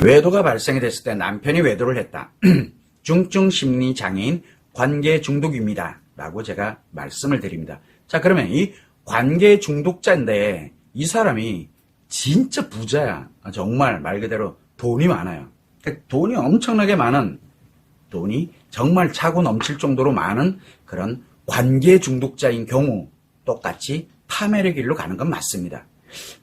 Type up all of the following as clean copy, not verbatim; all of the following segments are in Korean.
외도가 발생이 됐을 때 남편이 외도를 했다. 중증 심리 장애인 관계 중독입니다. 라고 제가 말씀을 드립니다. 자, 그러면 이 관계 중독자인데 이 사람이 진짜 부자야. 정말 말 그대로 돈이 많아요. 돈이 엄청나게 많은, 돈이 정말 차고 넘칠 정도로 많은 그런 관계 중독자인 경우 똑같이 파멸의 길로 가는 건 맞습니다.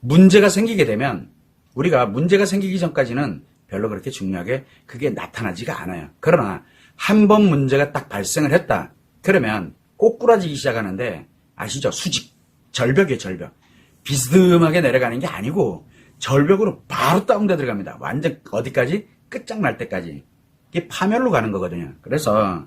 문제가 생기게 되면 우리가 문제가 생기기 전까지는 별로 그렇게 중요하게 그게 나타나지가 않아요. 그러나 한 번 문제가 딱 발생을 했다. 그러면 꼬꾸라지기 시작하는데 아시죠? 수직, 절벽이에요, 절벽. 비스듬하게 내려가는 게 아니고 절벽으로 바로 다운돼 들어갑니다. 완전 어디까지? 끝장날 때까지. 이게 파멸로 가는 거거든요. 그래서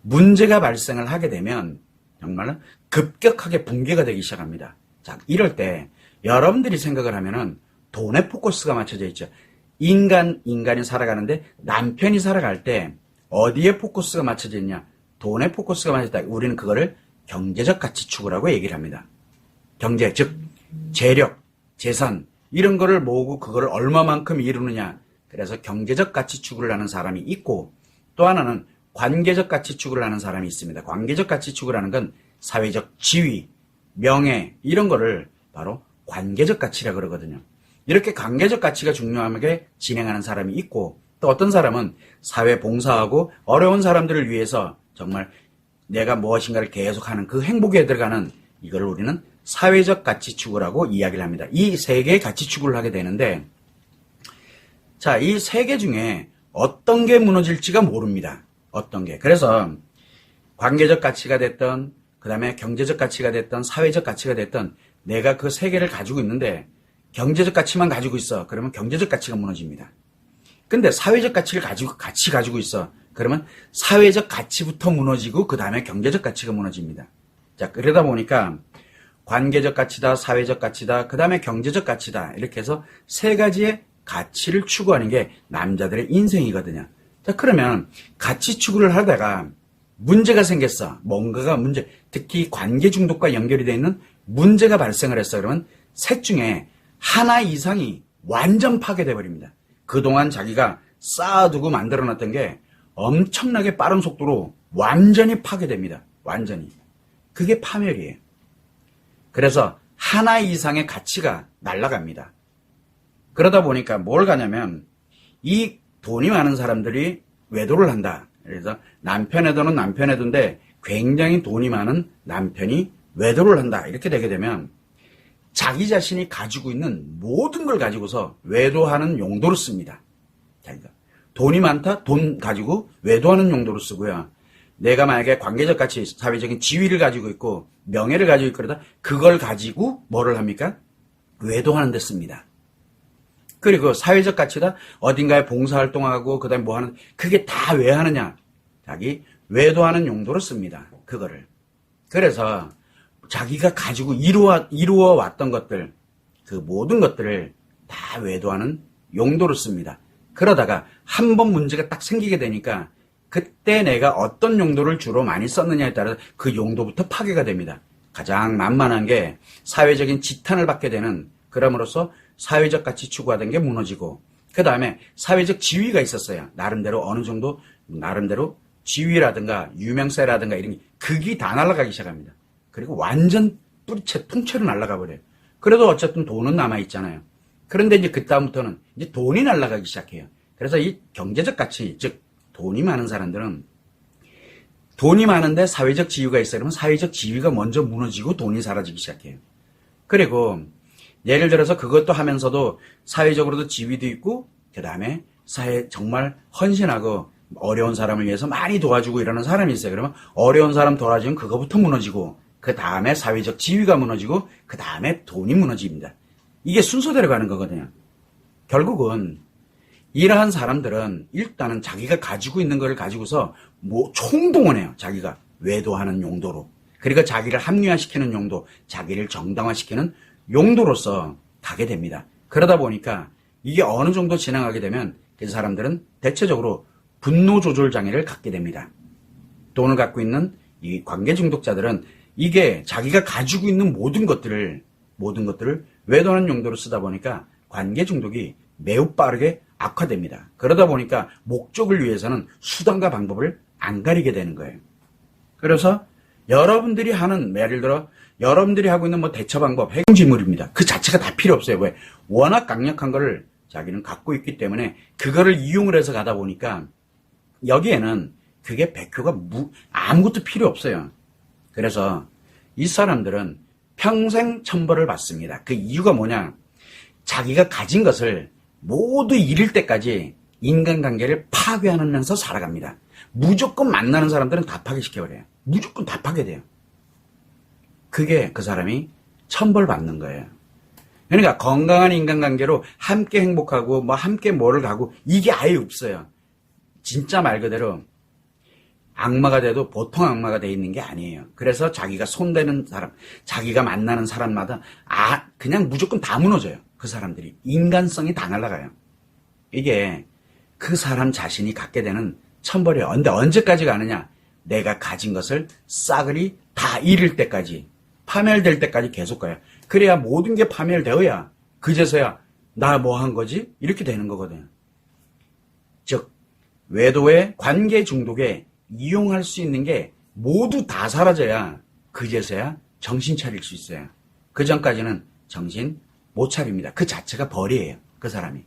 문제가 발생을 하게 되면 정말로 급격하게 붕괴가 되기 시작합니다. 자, 이럴 때 여러분들이 생각을 하면은 돈에 포커스가 맞춰져 있죠. 인간이 살아가는데 남편이 살아갈 때 어디에 포커스가 맞춰져 있냐? 돈에 포커스가 맞춰져 있다. 우리는 그거를 경제적 가치축이라고 얘기를 합니다. 경제, 즉 재력, 재산 이런 거를 모으고 그거를 얼마만큼 이루느냐. 그래서 경제적 가치축을 하는 사람이 있고 또 하나는 관계적 가치축을 하는 사람이 있습니다. 관계적 가치축을 하는 건 사회적 지위, 명예 이런 거를 바로 관계적 가치라 그러거든요. 이렇게 관계적 가치가 중요하게 진행하는 사람이 있고 또 어떤 사람은 사회 봉사하고 어려운 사람들을 위해서 정말 내가 무엇인가를 계속하는 그 행복에 들어가는 이걸 우리는 사회적 가치축을 이야기를 합니다. 이 세 개의 가치축을 하게 되는데 자, 이 세 개 중에 어떤 게 무너질지가 모릅니다. 어떤 게. 그래서 관계적 가치가 됐던 그 다음에 경제적 가치가 됐던 사회적 가치가 됐던 내가 그 세 개를 가지고 있는데 경제적 가치만 가지고 있어. 그러면 경제적 가치가 무너집니다. 근데 사회적 가치를 같이 가지고 있어. 그러면 사회적 가치부터 무너지고 그 다음에 경제적 가치가 무너집니다. 자, 그러다 보니까 관계적 가치다, 사회적 가치다, 그 다음에 경제적 가치다. 이렇게 해서 세 가지의 가치를 추구하는 게 남자들의 인생이거든요. 자, 그러면 가치 추구를 하다가 문제가 생겼어. 뭔가가 문제, 특히 관계 중독과 연결이 되어 있는 문제가 발생을 했어. 그러면 셋 중에 하나 이상이 완전 파괴돼 버립니다. 그동안 자기가 쌓아두고 만들어놨던 게 엄청나게 빠른 속도로 완전히 파괴됩니다. 완전히. 그게 파멸이에요. 그래서 하나 이상의 가치가 날아갑니다. 그러다 보니까 뭘 가냐면 이 돈이 많은 사람들이 외도를 한다. 그래서 남편의 돈은 남편의 돈인데 굉장히 돈이 많은 남편이 외도를 한다. 이렇게 되게 되면 자기 자신이 가지고 있는 모든 걸 가지고서 외도하는 용도로 씁니다. 자기가 돈이 많다? 돈 가지고 외도하는 용도로 쓰고요. 내가 만약에 관계적 가치, 사회적인 지위를 가지고 있고 명예를 가지고 있고 그러다 그걸 가지고 뭐를 합니까? 외도하는 데 씁니다. 그리고 사회적 가치다? 어딘가에 봉사활동하고 그 다음에 뭐 하는 그게 다 왜 하느냐? 자기 외도하는 용도로 씁니다. 그거를. 그래서 자기가 가지고 이루어 왔던 것들, 그 모든 것들을 다 외도하는 용도로 씁니다. 그러다가 한 번 문제가 딱 생기게 되니까 그때 내가 어떤 용도를 주로 많이 썼느냐에 따라 그 용도부터 파괴가 됩니다. 가장 만만한 게 사회적인 지탄을 받게 되는 그럼으로써 사회적 가치 추구하던 게 무너지고 그 다음에 사회적 지위가 있었어요. 나름대로 어느 정도 나름대로 지위라든가 유명세라든가 이런 게 극이 다 날아가기 시작합니다. 그리고 완전 뿌리채 통째로 날아가 버려요. 그래도 어쨌든 돈은 남아있잖아요. 그런데 이제 그다음부터는 이제 돈이 날아가기 시작해요. 그래서 이 경제적 가치, 즉 돈이 많은 사람들은 돈이 많은데 사회적 지위가 있어요. 그러면 사회적 지위가 먼저 무너지고 돈이 사라지기 시작해요. 그리고 예를 들어서 그것도 하면서도 사회적으로도 지위도 있고 그 다음에 사회 정말 헌신하고 어려운 사람을 위해서 많이 도와주고 이러는 사람이 있어요. 그러면 어려운 사람 도와주면 그거부터 무너지고 그 다음에 사회적 지위가 무너지고 그 다음에 돈이 무너집니다. 이게 순서대로 가는 거거든요. 결국은 이러한 사람들은 일단은 자기가 가지고 있는 걸 가지고서 뭐 총동원해요. 자기가 외도하는 용도로. 그리고 자기를 합리화시키는 용도, 자기를 정당화시키는 용도로서 가게 됩니다. 그러다 보니까 이게 어느 정도 진행하게 되면 그 사람들은 대체적으로 분노 조절 장애를 갖게 됩니다. 돈을 갖고 있는 이 관계 중독자들은 이게 자기가 가지고 있는 모든 것들을 외도하는 용도로 쓰다 보니까 관계 중독이 매우 빠르게 악화됩니다. 그러다 보니까 목적을 위해서는 수단과 방법을 안 가리게 되는 거예요. 그래서 여러분들이 하는, 예를 들어 여러분들이 하고 있는 뭐 대처 방법, 핵심지물입니다. 그 자체가 다 필요 없어요. 왜? 워낙 강력한 거를 자기는 갖고 있기 때문에 그거를 이용을 해서 가다 보니까 여기에는 그게 백효가 아무것도 필요 없어요. 그래서 이 사람들은 평생 천벌을 받습니다. 그 이유가 뭐냐? 자기가 가진 것을 모두 잃을 때까지 인간관계를 파괴하면서 살아갑니다. 무조건 만나는 사람들은 다 파괴시켜버려요. 무조건 다 파괴돼요. 그게 그 사람이 천벌받는 거예요. 그러니까 건강한 인간관계로 함께 행복하고 뭐 함께 뭐를 가고 이게 아예 없어요. 진짜 말 그대로 악마가 돼도 보통 악마가 돼 있는 게 아니에요. 그래서 자기가 손대는 사람, 자기가 만나는 사람마다 그냥 무조건 다 무너져요. 그 사람들이. 인간성이 다 날아가요. 이게 그 사람 자신이 갖게 되는 천벌이에요. 근데 언제까지 가느냐? 내가 가진 것을 싸그리 다 잃을 때까지, 파멸될 때까지 계속 가요. 그래야 모든 게 파멸되어야 그제서야 나 뭐 한 거지? 이렇게 되는 거거든요. 즉 외도의 관계 중독에 이용할 수 있는 게 모두 다 사라져야 그제서야 정신 차릴 수 있어요. 그 전까지는 정신 못 차립니다. 그 자체가 벌이에요. 그 사람이.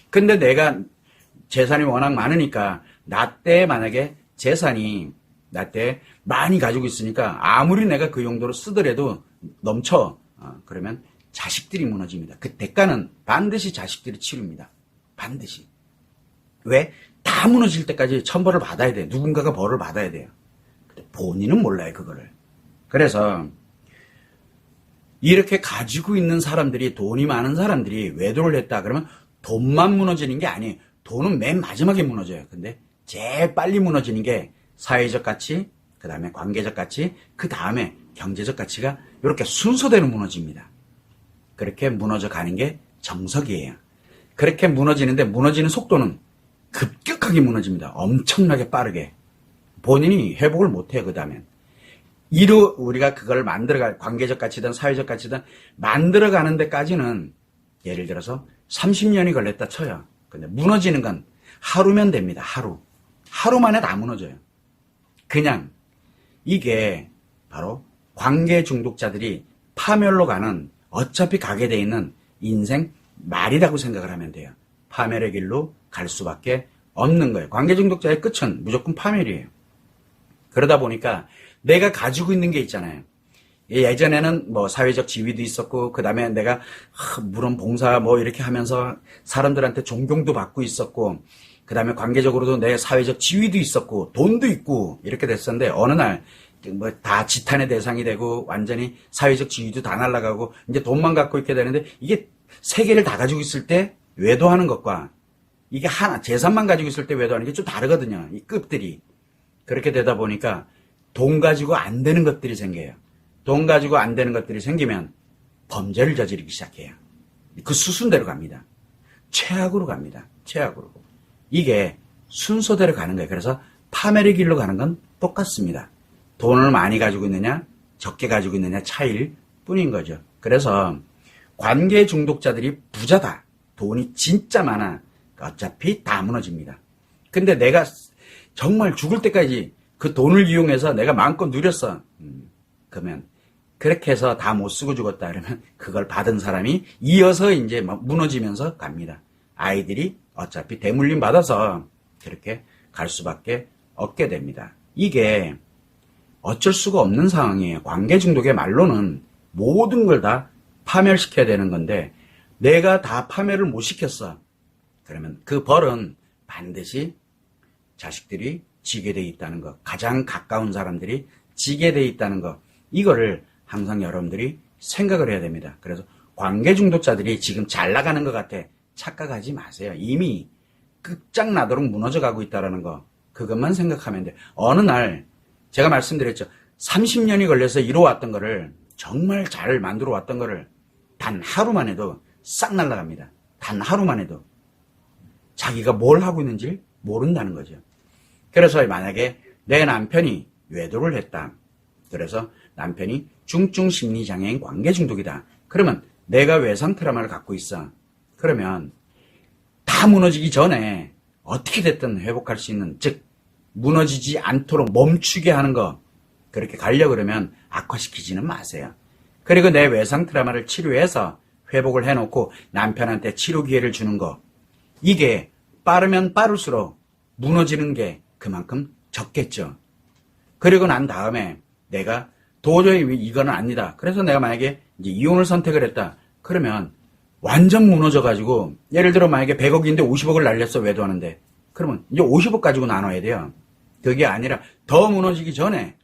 근데 내가 재산이 워낙 많으니까 나 때 만약에 재산이 나 때 많이 가지고 있으니까 아무리 내가 그 용도로 쓰더라도 넘쳐. 그러면 자식들이 무너집니다. 그 대가는 반드시 자식들이 치릅니다. 반드시. 왜? 다 무너질 때까지 천벌을 받아야 돼요. 누군가가 벌을 받아야 돼요. 근데 본인은 몰라요, 그거를. 그래서 이렇게 가지고 있는 사람들이, 돈이 많은 사람들이 외도를 했다 그러면 돈만 무너지는 게 아니에요. 돈은 맨 마지막에 무너져요. 근데 제일 빨리 무너지는 게 사회적 가치, 그 다음에 관계적 가치, 그 다음에 경제적 가치가 이렇게 순서대로 무너집니다. 그렇게 무너져 가는 게 정석이에요. 그렇게 무너지는데 무너지는 속도는 급격하게 무너집니다. 엄청나게 빠르게. 본인이 회복을 못해요, 그 다음엔. 우리가 그걸 만들어갈, 관계적 가치든 사회적 가치든 만들어가는 데까지는 예를 들어서 30년이 걸렸다 쳐요. 근데 무너지는 건 하루면 됩니다. 하루. 하루 만에 다 무너져요. 그냥 이게 바로 관계 중독자들이 파멸로 가는, 어차피 가게 돼 있는 인생 말이라고 생각을 하면 돼요. 파멸의 길로 갈 수밖에 없는 거예요. 관계 중독자의 끝은 무조건 파멸이에요. 그러다 보니까 내가 가지고 있는 게 있잖아요. 예전에는 뭐 사회적 지위도 있었고, 그 다음에 내가 물론 봉사 뭐 이렇게 하면서 사람들한테 존경도 받고 있었고, 그 다음에 관계적으로도 내 사회적 지위도 있었고, 돈도 있고 이렇게 됐었는데 어느 날 뭐 다 지탄의 대상이 되고 완전히 사회적 지위도 다 날아가고 이제 돈만 갖고 있게 되는데, 이게 세 개를 다 가지고 있을 때 외도하는 것과 이게 하나, 재산만 가지고 있을 때 외도하는 게 좀 다르거든요. 이 급들이. 그렇게 되다 보니까 돈 가지고 안 되는 것들이 생겨요. 돈 가지고 안 되는 것들이 생기면 범죄를 저지르기 시작해요. 그 수순대로 갑니다. 최악으로 갑니다. 최악으로. 이게 순서대로 가는 거예요. 그래서 파멸의 길로 가는 건 똑같습니다. 돈을 많이 가지고 있느냐, 적게 가지고 있느냐 차이일 뿐인 거죠. 그래서 관계 중독자들이 부자다, 돈이 진짜 많아, 어차피 다 무너집니다. 근데 내가 정말 죽을 때까지 그 돈을 이용해서 내가 마음껏 누렸어. 그러면 그렇게 해서 다 못 쓰고 죽었다 그러면 그걸 받은 사람이 이어서 이제 무너지면서 갑니다. 아이들이 어차피 대물림 받아서 그렇게 갈 수밖에 없게 됩니다. 이게 어쩔 수가 없는 상황이에요. 관계 중독의 말로는 모든 걸 다 파멸시켜야 되는 건데 내가 다 파멸을 못 시켰어. 그러면 그 벌은 반드시 자식들이 지게 돼 있다는 것, 가장 가까운 사람들이 지게 돼 있다는 것, 이거를 항상 여러분들이 생각을 해야 됩니다. 그래서 관계 중독자들이 지금 잘 나가는 것 같아 착각하지 마세요. 이미 끝장나도록 무너져 가고 있다는 거, 그것만 생각하면 돼. 어느 날 제가 말씀드렸죠. 30년이 걸려서 이뤄왔던 거를, 정말 잘 만들어 왔던 거를 단 하루만 해도 싹 날아갑니다. 단 하루만 해도. 자기가 뭘 하고 있는지 모른다는 거죠. 그래서 만약에 내 남편이 외도를 했다. 그래서 남편이 중증 심리장애인 관계 중독이다. 그러면 내가 외상 트라우마를 갖고 있어. 그러면 다 다 무너지기 전에 어떻게 됐든 회복할 수 있는, 즉 무너지지 않도록 멈추게 하는 거, 그렇게 가려고 그러면 악화시키지는 마세요. 그리고 내 외상 트라우마를 치료해서 회복을 해놓고 남편한테 치료 기회를 주는 거, 이게 빠르면 빠를수록 무너지는 게 그만큼 적겠죠. 그리고 난 다음에 내가 도저히 이거는 아니다. 그래서 내가 만약에 이제 이혼을 선택을 했다. 그러면 완전 무너져가지고, 예를 들어 만약에 100억인데 50억을 날렸어. 외도하는데. 그러면 이제 50억 가지고 나눠야 돼요. 그게 아니라 더 무너지기 전에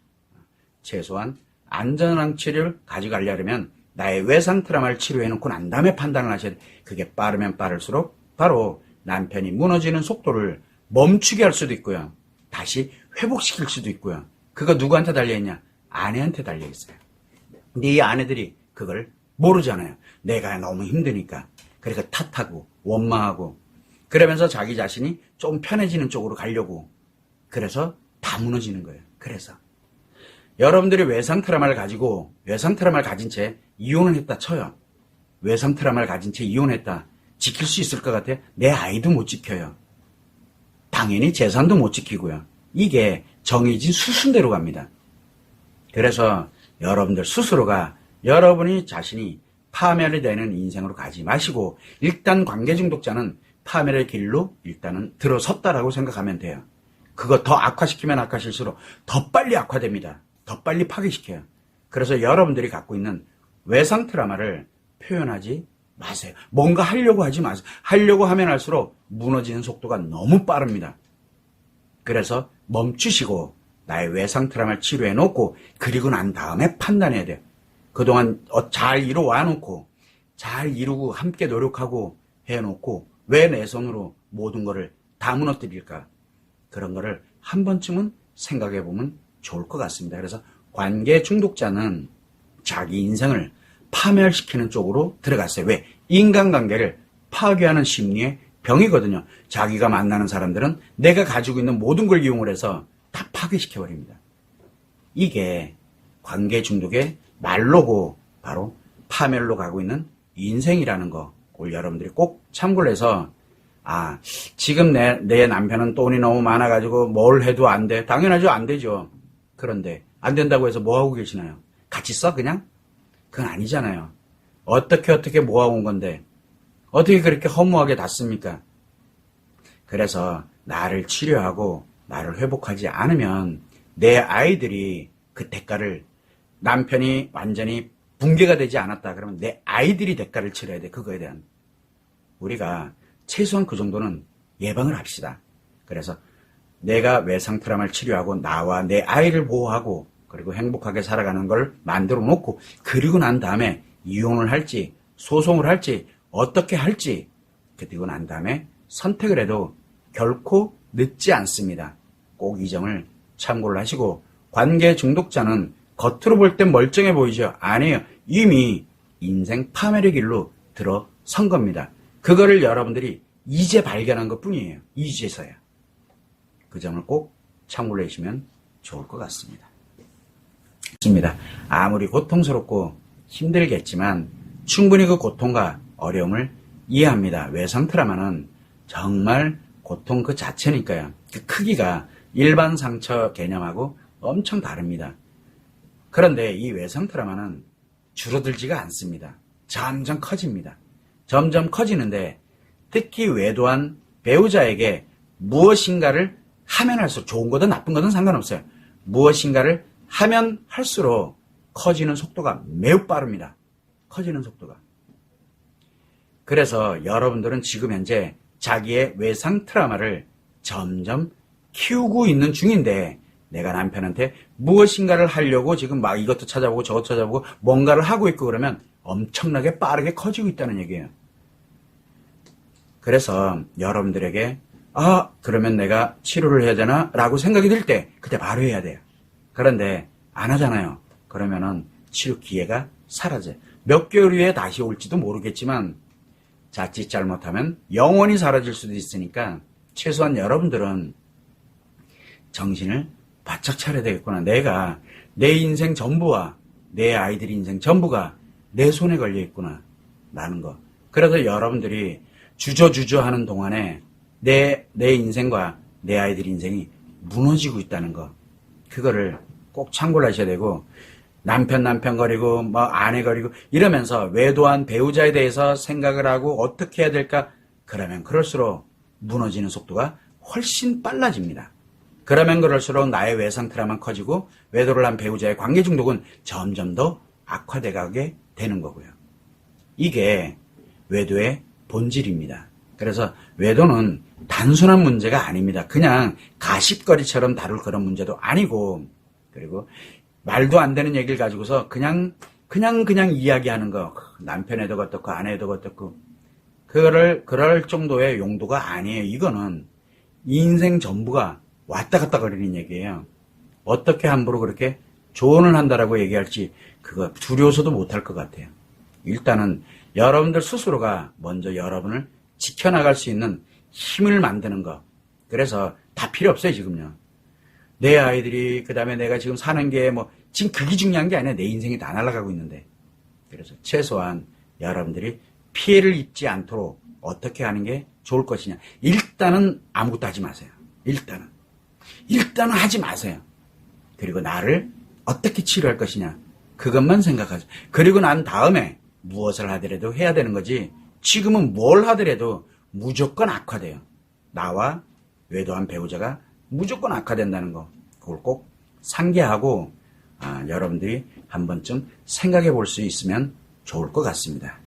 최소한 안전한 치료를 가져가려면 나의 외상 트라우마를 치료해놓고 난 다음에 판단을 하셔야 돼. 그게 빠르면 빠를수록 바로 남편이 무너지는 속도를 멈추게 할 수도 있고요. 다시 회복시킬 수도 있고요. 그거 누구한테 달려있냐? 아내한테 달려있어요. 근데 이 아내들이 그걸 모르잖아요. 내가 너무 힘드니까. 그러니까 탓하고 원망하고 그러면서 자기 자신이 좀 편해지는 쪽으로 가려고. 그래서 다 무너지는 거예요. 그래서 여러분들이 외상 트라우마를 가지고 외상 트라우마를 가진 채 이혼을 했다 쳐요. 외상 트라우마를 가진 채 이혼했다. 지킬 수 있을 것 같아요? 내 아이도 못 지켜요. 당연히 재산도 못 지키고요. 이게 정해진 수순대로 갑니다. 그래서 여러분들 스스로가 여러분이 자신이 파멸이 되는 인생으로 가지 마시고 일단 관계 중독자는 파멸의 길로 일단은 들어섰다라고 생각하면 돼요. 그거 더 악화시키면 악화실수록 더 빨리 악화됩니다. 더 빨리 파괴시켜요. 그래서 여러분들이 갖고 있는 외상 트라우마를 표현하지 마세요. 뭔가 하려고 하지 마세요. 하려고 하면 할수록 무너지는 속도가 너무 빠릅니다. 그래서 멈추시고 나의 외상 트라우마를 치료해 놓고 그리고 난 다음에 판단해야 돼요. 그동안 잘 이루어 놓고 잘 이루고 함께 노력하고 해놓고 왜 내 손으로 모든 거를 다 무너뜨릴까? 그런 거를 한 번쯤은 생각해 보면 좋을 것 같습니다. 그래서 관계 중독자는 자기 인생을 파멸시키는 쪽으로 들어갔어요. 왜? 인간관계를 파괴하는 심리의 병이거든요. 자기가 만나는 사람들은 내가 가지고 있는 모든 걸 이용을 해서 다 파괴시켜버립니다. 이게 관계 중독의 말로고 바로 파멸로 가고 있는 인생이라는 거, 그걸 여러분들이 꼭 참고를 해서 지금 내 남편은 돈이 너무 많아가지고 뭘 해도 안 돼. 당연하죠. 안 되죠. 그런데 안 된다고 해서 뭐 하고 계시나요? 같이 써 그냥? 그건 아니잖아요. 어떻게 모아온 건데 어떻게 그렇게 허무하게 다 씁니까? 그래서 나를 치료하고 나를 회복하지 않으면 내 아이들이 그 대가를, 남편이 완전히 붕괴가 되지 않았다 그러면 내 아이들이 대가를 치러야 돼. 그거에 대한 우리가 최소한 그 정도는 예방을 합시다. 그래서 내가 외상 트라우마를 치료하고 나와 내 아이를 보호하고 그리고 행복하게 살아가는 걸 만들어 놓고 그리고 난 다음에 이혼을 할지 소송을 할지 어떻게 할지 그리고 난 다음에 선택을 해도 결코 늦지 않습니다. 꼭 이 점을 참고를 하시고, 관계 중독자는 겉으로 볼 땐 멀쩡해 보이죠? 아니에요. 이미 인생 파멸의 길로 들어선 겁니다. 그거를 여러분들이 이제 발견한 것 뿐이에요. 이제서야. 그 점을 꼭 참고를 해주시면 좋을 것 같습니다. 좋습니다. 아무리 고통스럽고 힘들겠지만 충분히 그 고통과 어려움을 이해합니다. 외상 트라우마는 정말 고통 그 자체니까요. 그 크기가 일반 상처 개념하고 엄청 다릅니다. 그런데 이 외상 트라우마는 줄어들지가 않습니다. 점점 커집니다. 점점 커지는데 특히 외도한 배우자에게 무엇인가를 하면 할수록, 좋은 거든 나쁜 거든 상관없어요. 무엇인가를 하면 할수록 커지는 속도가 매우 빠릅니다. 커지는 속도가. 그래서 여러분들은 지금 현재 자기의 외상 트라우마를 점점 키우고 있는 중인데, 내가 남편한테 무엇인가를 하려고 지금 막 이것도 찾아보고 저것도 찾아보고 뭔가를 하고 있고 그러면 엄청나게 빠르게 커지고 있다는 얘기예요. 그래서 여러분들에게 그러면 내가 치료를 해야 되나? 라고 생각이 들 때 그때 바로 해야 돼요. 그런데 안 하잖아요. 그러면은 치료 기회가 사라져요. 몇 개월 후에 다시 올지도 모르겠지만 자칫 잘못하면 영원히 사라질 수도 있으니까 최소한 여러분들은 정신을 바짝 차려야 되겠구나. 내가 내 인생 전부와 내 아이들 인생 전부가 내 손에 걸려 있구나 라는 거. 그래서 여러분들이 주저주저 하는 동안에 내 인생과 내 아이들 인생이 무너지고 있다는 거. 그거를 꼭 참고를 하셔야 되고, 남편 거리고, 뭐 아내 거리고, 이러면서 외도한 배우자에 대해서 생각을 하고 어떻게 해야 될까? 그러면 그럴수록 무너지는 속도가 훨씬 빨라집니다. 그러면 그럴수록 나의 외상 트라우마는 커지고, 외도를 한 배우자의 관계 중독은 점점 더 악화돼 가게 되는 거고요. 이게 외도의 본질입니다. 그래서 외도는 단순한 문제가 아닙니다. 그냥 가십거리처럼 다룰 그런 문제도 아니고, 그리고 말도 안 되는 얘기를 가지고서 그냥 이야기하는 거, 남편애도 어떻고 아내도 어떻고, 그럴 정도의 용도가 아니에요. 이거는 인생 전부가 왔다 갔다 거리는 얘기예요. 어떻게 함부로 그렇게 조언을 한다라고 얘기할지 그거 두려워서도 못할 것 같아요. 일단은 여러분들 스스로가 먼저 여러분을 지켜나갈 수 있는 힘을 만드는 거. 그래서 다 필요 없어요, 지금요. 내 아이들이, 그 다음에 내가 지금 사는 게 지금 그게 중요한 게 아니라 내 인생이 다 날아가고 있는데. 그래서 최소한 여러분들이 피해를 입지 않도록 어떻게 하는 게 좋을 것이냐. 일단은 아무것도 하지 마세요. 일단은 하지 마세요. 그리고 나를 어떻게 치료할 것이냐. 그것만 생각하세요. 그리고 난 다음에 무엇을 하더라도 해야 되는 거지. 지금은 뭘 하더라도 무조건 악화돼요. 나와 외도한 배우자가 무조건 악화된다는 거. 그걸 꼭 상기하고 여러분들이 한 번쯤 생각해 볼 수 있으면 좋을 것 같습니다.